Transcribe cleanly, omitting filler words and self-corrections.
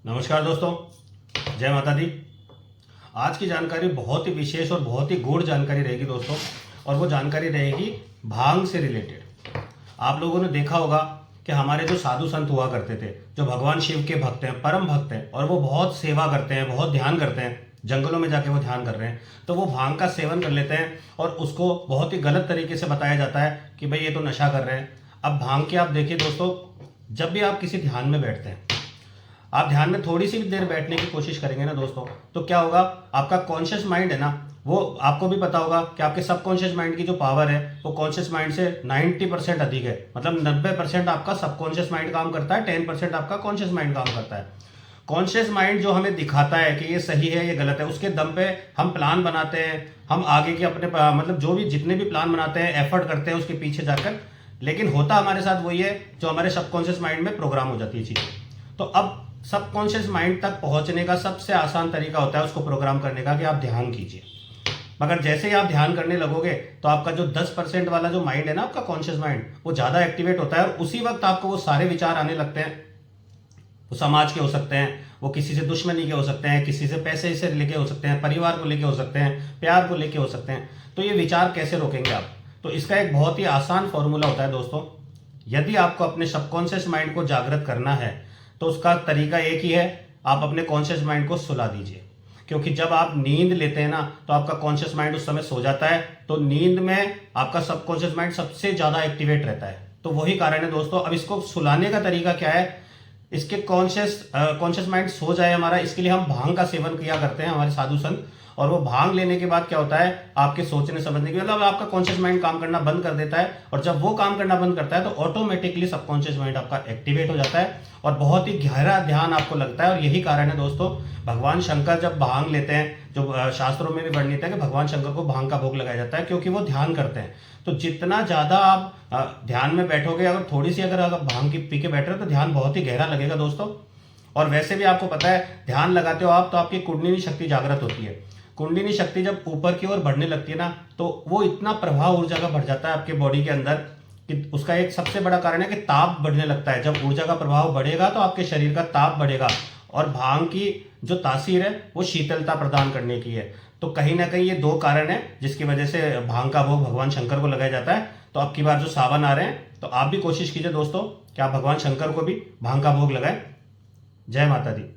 नमस्कार दोस्तों, जय माता दी। आज की जानकारी बहुत ही विशेष और बहुत ही गूढ़ जानकारी रहेगी दोस्तों, और वो जानकारी रहेगी भांग से रिलेटेड। आप लोगों ने देखा होगा कि हमारे जो साधु संत हुआ करते थे, जो भगवान शिव के भक्त हैं, परम भक्त हैं, और वो बहुत सेवा करते हैं, बहुत ध्यान करते हैं, जंगलों में जाके वो ध्यान कर रहे हैं, तो वो भांग का सेवन कर लेते हैं और उसको बहुत ही गलत तरीके से बताया जाता है कि भाई ये तो नशा कर रहे हैं। अब भांग के आप देखिए दोस्तों, जब भी आप किसी ध्यान में बैठते हैं, आप ध्यान में थोड़ी सी भी देर बैठने की कोशिश करेंगे ना दोस्तों, तो क्या होगा, आपका कॉन्शियस माइंड है ना, वो आपको भी पता होगा कि आपके सबकॉन्शियस माइंड की जो पावर है वो कॉन्शियस माइंड से 90% अधिक है। मतलब 90% आपका सबकॉन्शियस माइंड काम करता है, 10% आपका कॉन्शियस माइंड काम करता है। कॉन्शियस माइंड जो हमें दिखाता है कि ये सही है, ये गलत है, उसके दम पे हम प्लान बनाते हैं, हम आगे के अपने मतलब जो भी जितने भी प्लान बनाते हैं, एफर्ट करते हैं उसके पीछे जाकर, लेकिन होता हमारे साथ वही है जो हमारे सबकॉन्शियस माइंड में प्रोग्राम हो जाती है चीज़ें। तो अब सबकॉन्शियस माइंड तक पहुंचने का सबसे आसान तरीका होता है उसको प्रोग्राम करने का, कि आप ध्यान कीजिए। मगर जैसे ही आप ध्यान करने लगोगे तो आपका जो 10% वाला जो माइंड है ना, आपका कॉन्शियस माइंड, वो ज़्यादा एक्टिवेट होता है और उसी वक्त आपको वो सारे विचार आने लगते हैं। वो समाज के हो सकते हैं, वो किसी से दुश्मनी के हो सकते हैं, किसी से पैसे से लेके हो सकते हैं, परिवार को लेके हो सकते हैं, प्यार को लेके हो सकते हैं। तो ये विचार कैसे रोकेंगे आप? तो इसका एक बहुत ही आसान फॉर्मूला होता है दोस्तों। यदि आपको अपने सबकॉन्शियस माइंड को जागृत करना है तो उसका तरीका एक ही है, आप अपने कॉन्शियस माइंड को सुला दीजिए। क्योंकि जब आप नींद लेते हैं ना, तो आपका कॉन्शियस माइंड उस समय सो जाता है, तो नींद में आपका सबकॉन्शियस माइंड सबसे ज़्यादा एक्टिवेट रहता है। तो वही कारण है दोस्तों। अब इसको सुलाने का तरीका क्या है? इसके कॉन्शियस माइंड सो जाए हमारा, इसके लिए हम भांग का सेवन किया करते हैं हमारे साधु संत। और वो भांग लेने के बाद क्या होता है, आपके सोचने समझने के मतलब आपका कॉन्शियस माइंड काम करना बंद कर देता है, और जब वो काम करना बंद करता है तो ऑटोमेटिकली सबकॉन्शियस माइंड आपका एक्टिवेट हो जाता है और बहुत ही गहरा ध्यान आपको लगता है। और यही कारण है दोस्तों, भगवान शंकर जब भांग लेते हैं, जो शास्त्रों में भी वर्णित है कि भगवान शंकर को भांग का भोग लगाया जाता है, क्योंकि वो ध्यान करते हैं। तो जितना ज़्यादा आप ध्यान में बैठोगे, अगर थोड़ी सी अगर आप भांग की पी के बैठ रहे हो तो ध्यान बहुत ही गहरा लगेगा दोस्तों। और वैसे भी आपको पता है, ध्यान लगाते हो आप तो आपकी कुंडलिनी शक्ति जागृत होती है। कुंडलिनी शक्ति जब ऊपर की ओर बढ़ने लगती है ना, तो वो इतना प्रभाव ऊर्जा का बढ़ जाता है आपके बॉडी के अंदर कि उसका एक सबसे बड़ा कारण है कि ताप बढ़ने लगता है। जब ऊर्जा का प्रभाव बढ़ेगा तो आपके शरीर का ताप बढ़ेगा, और भांग की जो तासीर है वो शीतलता प्रदान करने की है। तो कहीं ना कहीं ये दो कारण है जिसकी वजह से भांग का भोग भगवान शंकर को लगाया जाता है। तो अब की बार जो सावन आ रहे हैं, तो आप भी कोशिश कीजिए दोस्तों कि आप भगवान शंकर को भी भांग का भोग लगाएं। जय माता दी।